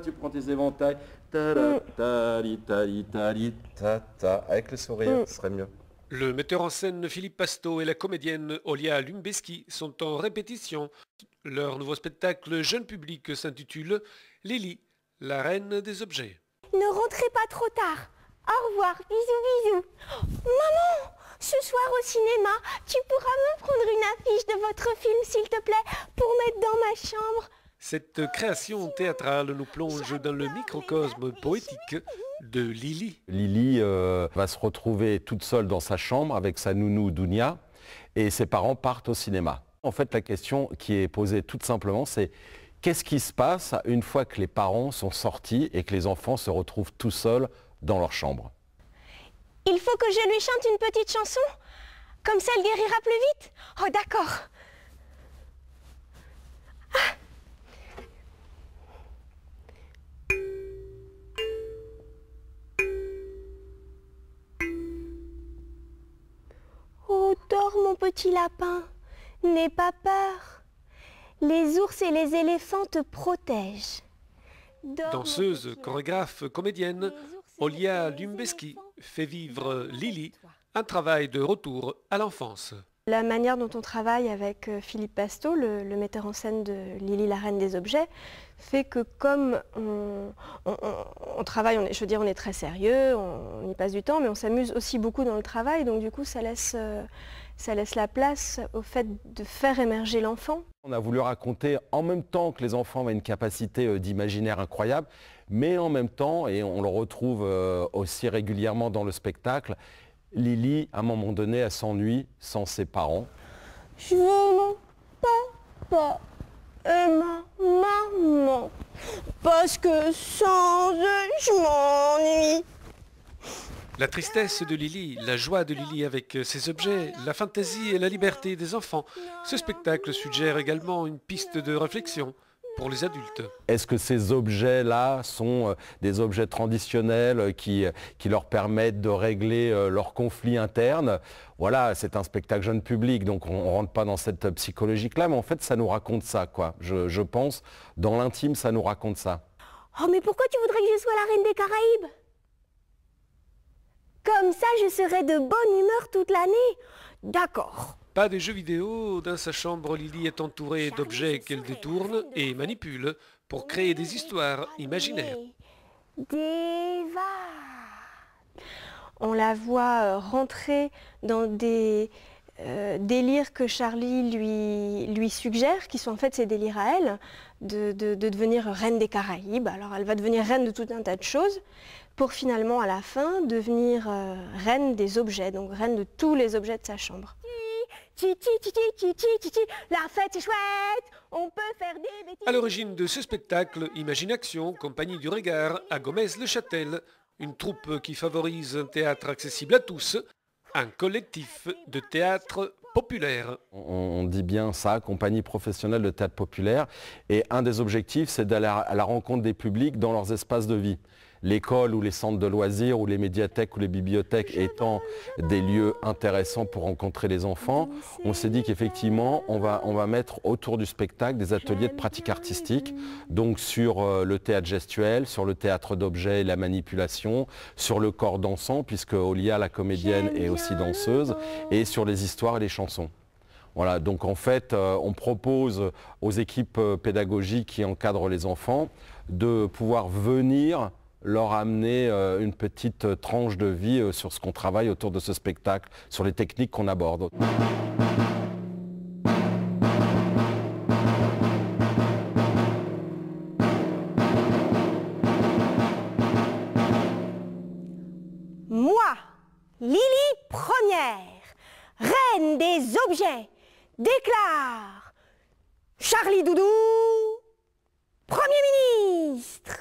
Tu prends tes éventails. Avec le sourire, ce serait mieux. Le metteur en scène Philippe Pasto et la comédienne Olia Lumbeski sont en répétition. Leur nouveau spectacle jeune public s'intitule Lily, la reine des objets. Ne rentrez pas trop tard. Au revoir, bisous bisous. Maman, ce soir au cinéma, tu pourras me prendre une affiche de votre film s'il te plaît pour mettre dans ma chambre. Cette création théâtrale nous plonge dans le microcosme poétique de Lily. Lily va se retrouver toute seule dans sa chambre avec sa nounou Dounia et ses parents partent au cinéma. En fait, la question qui est posée toute simplement, c'est qu'est-ce qui se passe une fois que les parents sont sortis et que les enfants se retrouvent tout seuls dans leur chambre? Il faut que je lui chante une petite chanson? Comme ça, elle guérira plus vite? Oh, d'accord. Ah. Oh, dors mon petit lapin, n'aie pas peur. Les ours et les éléphants te protègent. Dors, danseuse, chorégraphe, comédienne, Olia Lumbeski fait vivre Lily, un travail de retour à l'enfance. La manière dont on travaille avec Philippe Pasto, le metteur en scène de Lily, la reine des objets, fait que comme on travaille, je veux dire, on est très sérieux, on y passe du temps, mais on s'amuse aussi beaucoup dans le travail, donc du coup ça laisse la place au fait de faire émerger l'enfant. On a voulu raconter en même temps que les enfants avaient une capacité d'imaginaire incroyable, mais en même temps, et on le retrouve aussi régulièrement dans le spectacle, Lily, à un moment donné, elle s'ennuie sans ses parents. Je veux mon papa et ma maman, parce que sans eux, je m'ennuie. La tristesse de Lily, la joie de Lily avec ses objets, la fantaisie et la liberté des enfants. Ce spectacle suggère également une piste de réflexion pour les adultes. Est-ce que ces objets-là sont des objets traditionnels qui leur permettent de régler leurs conflits internes? Voilà, c'est un spectacle jeune public, donc on ne rentre pas dans cette psychologie-là, mais en fait, ça nous raconte ça, quoi. Je pense, dans l'intime, ça nous raconte ça. Oh, mais pourquoi tu voudrais que je sois la reine des Caraïbes? Comme ça, je serai de bonne humeur toute l'année. D'accord. Pas de jeux vidéo. Dans sa chambre, Lily est entourée d'objets qu'elle détourne et manipule pour créer des histoires imaginaires. On la voit rentrer dans des délires que Charlie lui suggère, qui sont en fait ses délires à elle, de devenir reine des Caraïbes. Alors elle va devenir reine de tout un tas de choses, pour finalement à la fin devenir reine des objets, donc reine de tous les objets de sa chambre. La fête est chouette, on peut faire des bêtises. À l'origine de ce spectacle, Imagine Action, compagnie du Regard, à Gomez-le-Châtel, une troupe qui favorise un théâtre accessible à tous, un collectif de théâtre populaire. On dit bien ça, compagnie professionnelle de théâtre populaire, et un des objectifs, c'est d'aller à la rencontre des publics dans leurs espaces de vie. L'école ou les centres de loisirs ou les médiathèques ou les bibliothèques étant des lieux intéressants pour rencontrer les enfants, on s'est dit qu'effectivement, on va mettre autour du spectacle des ateliers de pratique artistique, donc sur le théâtre gestuel, sur le théâtre d'objets et la manipulation, sur le corps dansant, puisque Olia, la comédienne, est aussi danseuse, et sur les histoires et les chansons. Voilà, donc en fait, on propose aux équipes pédagogiques qui encadrent les enfants de pouvoir venir leur amener une petite tranche de vie sur ce qu'on travaille autour de ce spectacle, sur les techniques qu'on aborde. Moi, Lily Première, reine des objets, déclare Charlie Doudou, Premier ministre.